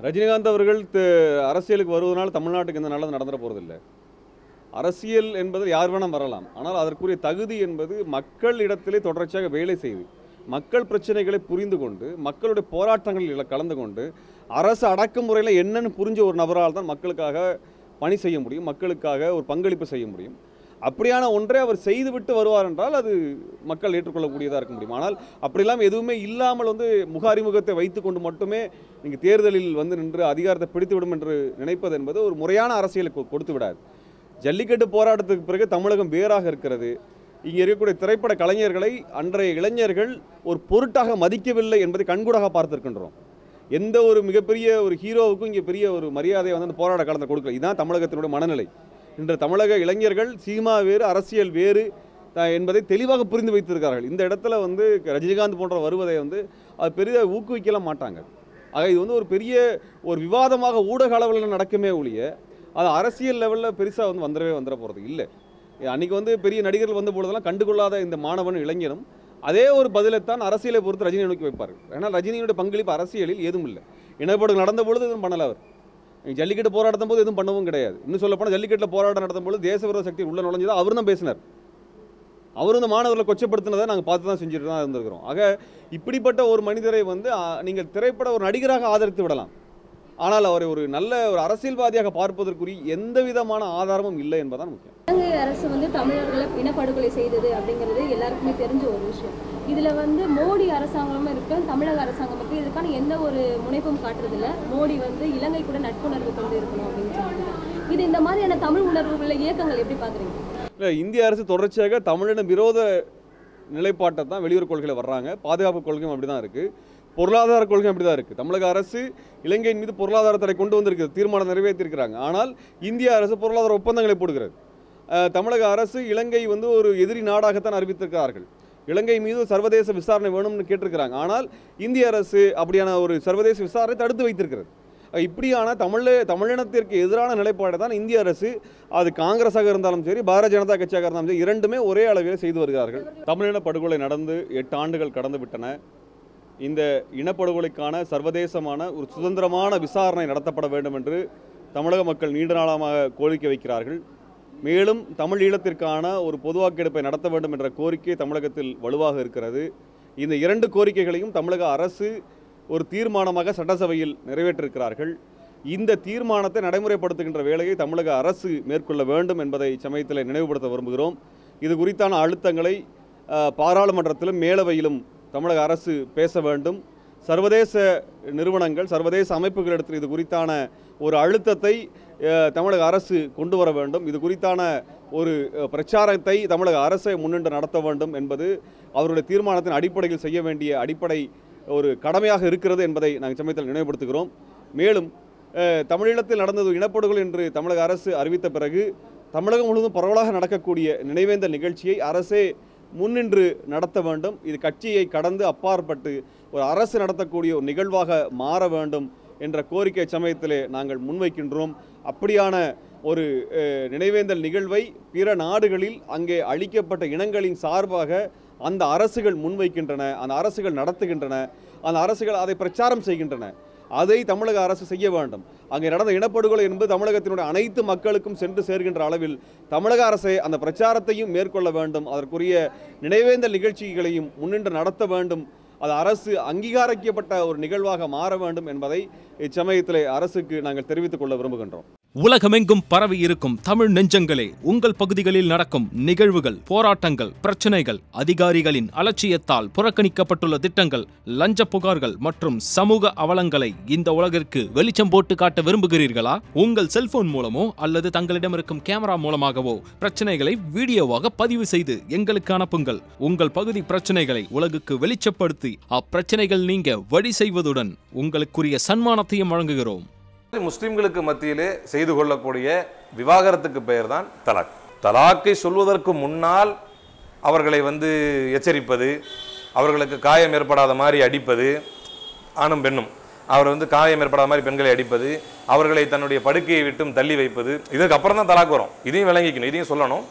ரஜினிகாந்த் அவர்கள் அரசியலுக்கு வருவதனால் தமிழ்நாட்டுக்கு எந்த நல்லது நடந்துட போகிறதில்லை. அரசியல் என்பது யார் வேணால் வரலாம். ஆனால் அதற்குரிய தகுதி என்பது மக்கள் இடத்திலே தொடர்ச்சியாக வேலை செய்து மக்கள் பிரச்சனைகளை புரிந்து கொண்டு மக்களுடைய போராட்டங்களில் கலந்து கொண்டு அரசு அடக்குமுறையில் என்னன்னு புரிஞ்ச ஒரு நபரால் தான் மக்களுக்காக பணி செய்ய முடியும், மக்களுக்காக ஒரு பங்களிப்பு செய்ய முடியும். அப்படியான ஒன்றை அவர் செய்துவிட்டு வருவார் என்றால் அது மக்கள் ஏற்றுக்கொள்ளக்கூடியதாக இருக்க முடியும். ஆனால் அப்படிலாம் எதுவுமே இல்லாமல் முக அறிமுகத்தை வைத்து கொண்டு மட்டுமே நீங்கள் தேர்தலில் நின்று அதிகாரத்தை பிடித்துவிடும் என்று நினைப்பது என்பது ஒரு முறையான அரசியலை கொடுத்து விடாது. ஜல்லிக்கட்டு போராட்டத்துக்கு பிறகு தமிழகம் வேறாக இருக்கிறது. இங்கே இருக்கக்கூடிய திரைப்பட கலைஞர்களை அன்றைய இளைஞர்கள் ஒரு பொருட்டாக மதிக்கவில்லை என்பதை கண்கூடாக பார்த்துருக்கின்றோம். எந்த ஒரு மிகப்பெரிய ஒரு ஹீரோவுக்கும் இங்கே பெரிய ஒரு மரியாதையை அந்த போராட்ட காலத்தில் கொடுக்கல. இதுதான் தமிழகத்தினுடைய மனநிலை. இன்று தமிழக இளைஞர்கள் சினிமா வேறு அரசியல் வேறு என்பதை தெளிவாக புரிந்து வைத்திருக்கிறார்கள். இந்த இடத்துல ரஜினிகாந்த் போன்ற வருவதை அது பெரிய ஊக்குவிக்கலாம் மாட்டாங்க. ஆக இது ஒரு பெரிய ஒரு விவாதமாக ஊடக அளவில் நடக்குமே ஒழிய அது அரசியல் லெவலில் பெருசாக வந்துட போகிறது இல்லை. அன்றைக்கி பெரிய நடிகர்கள் வந்த பொழுதெல்லாம் கண்டுகொள்ளாத இந்த மாணவன் இளைஞனும் அதே ஒரு பதிலைத்தான் அரசியலை பொறுத்து ரஜினியை நோக்கி வைப்பார்கள். ஏன்னா ரஜினியுடைய பங்களிப்பு அரசியலில் ஏதும் இல்லை. இனப்படுகொலை நடந்த பொழுது எதுவும் பண்ணலை. அவர் ஜல்லிக்கட்டு போராட்டம் போது எதுவும் பண்ணவும் கிடையாது. இன்னும் சொல்லப்போனால் ஜல்லிக்கட்டில் போராட்டம் நடத்தும் போது தேசவிரோத சக்தி உள்ள நுழைஞ்சதாக அவர் தான் பேசினார். அவர் இந்த மாணவர்களை கொச்சப்படுத்தினதை நாங்கள் பார்த்து தான் செஞ்சுட்டு தான் இருந்திருக்கிறோம். ஆக இப்படிப்பட்ட ஒரு மனிதரை நீங்கள் திரைப்பட ஒரு நடிகராக ஆதரித்து விடலாம். ஆனால் அவரை ஒரு நல்ல ஒரு அரசியல்வாதியாக பார்ப்பதற்குரிய எந்த விதமான ஆதாரமும் இல்லை என்பதான் முக்கியம். இலங்கை அரசு தமிழர்களை இனப்படுகொலை செய்தது அப்படிங்கிறது எல்லாருக்குமே தெரிஞ்ச ஒரு விஷயம். இதில் மோடி அரசாங்கமும் இருக்கு, தமிழக அரசாங்கம் இருக்கு. இதுக்கான எந்த ஒரு முனைப்பும் காட்டுறதில்ல. மோடி இலங்கை கூட நட்புணர்வு கொண்டு இருக்கணும் அப்படின்னு சொல்லிட்டு இது இந்த மாதிரியான தமிழ் உணர்வுள்ள இயக்கங்கள் எப்படி பார்க்குறீங்க? இல்லை, இந்திய அரசு தொடர்ச்சியாக தமிழின விரோத நிலைப்பாட்டை தான் வெளியுறவு கொள்கையில் வர்றாங்க. பாதுகாப்பு கொள்கையும் அப்படி தான் இருக்குது, பொருளாதார கொள்கை அப்படி தான் இருக்குது. தமிழக அரசு இலங்கையின் மீது பொருளாதார தடை கொண்டு வந்திருக்கிறது, தீர்மானம் நிறைவேற்றிருக்கிறாங்க. ஆனால் இந்திய அரசு பொருளாதார ஒப்பந்தங்களை போடுகிறது. தமிழக அரசு இலங்கை ஒரு எதிரி நாடாகத்தான் அறிவித்திருக்கிறார்கள். இலங்கை மீது சர்வதேச விசாரணை வேணும்னு கேட்டிருக்கிறாங்க. ஆனால் இந்திய அரசு அப்படியான ஒரு சர்வதேச விசாரணை தடுத்து வைத்திருக்கிறது. இப்படியான தமிழினத்திற்கு எதிரான நிலைப்பாடை தான் இந்திய அரசு, அது காங்கிரஸாக இருந்தாலும் சரி பாரதிய ஜனதா கட்சியாக இருந்தாலும் சரி, இரண்டுமே ஒரே அளவில் செய்து வருகிறார்கள். தமிழின படுகொலை நடந்து 8 ஆண்டுகள் கடந்து விட்டன. இந்த இனப்படுகொலைக்கான சர்வதேசமான ஒரு சுதந்திரமான விசாரணை நடத்தப்பட வேண்டும் என்று தமிழக மக்கள் நீண்ட நாளமாக கோரிக்கை வைக்கிறார்கள். மேலும் தமிழ் ஈழத்திற்கான ஒரு பொது வாக்கெடுப்பை நடத்த வேண்டும் என்ற கோரிக்கை தமிழகத்தில் வலுவாக இருக்கிறது. இந்த 2 கோரிக்கைகளையும் தமிழக அரசு ஒரு தீர்மானமாக சட்டசபையில் நிறைவேற்றிருக்கிறார்கள். இந்த தீர்மானத்தை நடைமுறைப்படுத்துகின்ற வேலையை தமிழக அரசு மேற்கொள்ள வேண்டும் என்பதை சமயத்தில் நினைவுபடுத்த விரும்புகிறோம். இது குறித்தான அழுத்தங்களை பாராளுமன்றத்திலும் மேலவையிலும் தமிழக அரசு பேச வேண்டும். சர்வதேச நிறுவனங்கள் சர்வதேச அமைப்புகளிடத்தில் இது குறித்தான ஒரு அழுத்தத்தை தமிழக அரசு கொண்டு வர வேண்டும். இது குறித்தான ஒரு பிரச்சாரத்தை தமிழக அரசை முன்னின்று நடத்த வேண்டும் என்பது அவருடைய தீர்மானத்தின் அடிப்படையில் செய்ய வேண்டிய அடிப்படை ஒரு கடமையாக இருக்கிறது என்பதை நாங்கள் சமயத்தில் நினைவுபடுத்துகிறோம். மேலும் தமிழீழத்தில் நடந்தது இனப்படுகொலை என்று தமிழக அரசு அறிவித்த பிறகு தமிழகம் முழுவதும் பரவலாக நடக்கக்கூடிய நினைவேந்தல் நிகழ்ச்சியை அரசே முன்னின்று நடத்த வேண்டும். இது கட்சியை கடந்து அப்பாற்பட்டு ஒரு அரசு நடத்தக்கூடிய ஒரு நிகழ்வாக மாற வேண்டும் என்ற கோரிக்கை சமயத்திலே நாங்கள் முன்வைக்கின்றோம். அப்படியான ஒரு நினைவேந்தல் நிகழ்வை பிற நாடுகளில் அங்கே அளிக்கப்பட்ட இனங்களின் சார்பாக அந்த அரசுகள் முன்வைக்கின்றன, அந்த அரசுகள் நடத்துகின்றன, அந்த அரசுகள் அதை பிரச்சாரம் செய்கின்றன. அதை தமிழக அரசு செய்ய வேண்டும். அங்கே நடந்த இனப்படுகொலை என்பது தமிழகத்தினுடைய அனைத்து மக்களுக்கும் சென்று சேர்கின்ற அளவில் தமிழக அரசை அந்த பிரச்சாரத்தையும் மேற்கொள்ள வேண்டும். அதற்குரிய நினைவேந்தல் நிகழ்ச்சிகளையும் முன்னின்று நடத்த வேண்டும். அது அரசு அங்கீகரிக்கப்பட்ட ஒரு நிகழ்வாக மாற வேண்டும் என்பதை இச்சமயத்திலே அரசுக்கு நாங்கள் தெரிவித்துக் கொள்ள விரும்புகின்றோம். உலகமெங்கும் பரவி இருக்கும் தமிழ் நெஞ்சங்களே, உங்கள் பகுதிகளில் நடக்கும் நிகழ்வுகள், போராட்டங்கள், பிரச்சனைகள், அதிகாரிகளின் அலட்சியத்தால் புறக்கணிக்கப்பட்டுள்ள திட்டங்கள், லஞ்ச புகார்கள் மற்றும் சமூக அவலங்களை இந்த உலகிற்கு வெளிச்சம் போட்டு காட்ட விரும்புகிறீர்களா? உங்கள் செல்போன் மூலமோ அல்லது தங்களிடம் இருக்கும் கேமரா மூலமாகவோ பிரச்சனைகளை வீடியோவாக பதிவு செய்து எங்களுக்கு அனுப்புங்கள். உங்கள் பகுதி பிரச்சனைகளை உலகுக்கு வெளிச்சப்படுத்தி அப்பிரச்சனைகள் நீங்க வழி செய்வதுடன் உங்களுக்குரிய சன்மானத்தையும் வழங்குகிறோம். முஸ்லிம்களுக்கு மத்தியிலே செய்து கொள்ளக்கூடிய விவாகரத்துக்கு பெயர் தான் தலாக். தலாக்கை சொல்வதற்கு முன்னால் அவர்களை எச்சரிப்பது, அவர்களுக்கு காயம் ஏற்படாத மாதிரி அடிப்பது, ஆணும் பெண்ணும் அவர் காயம் ஏற்படாத மாதிரி பெண்களை அடிப்பது, அவர்களை தன்னுடைய படுக்கையை விட்டும் தள்ளி வைப்பது, இதுக்கு அப்புறம் தான் தலாக் வரும். இதையும் விளங்கிக்கணும், இதையும் சொல்லணும்.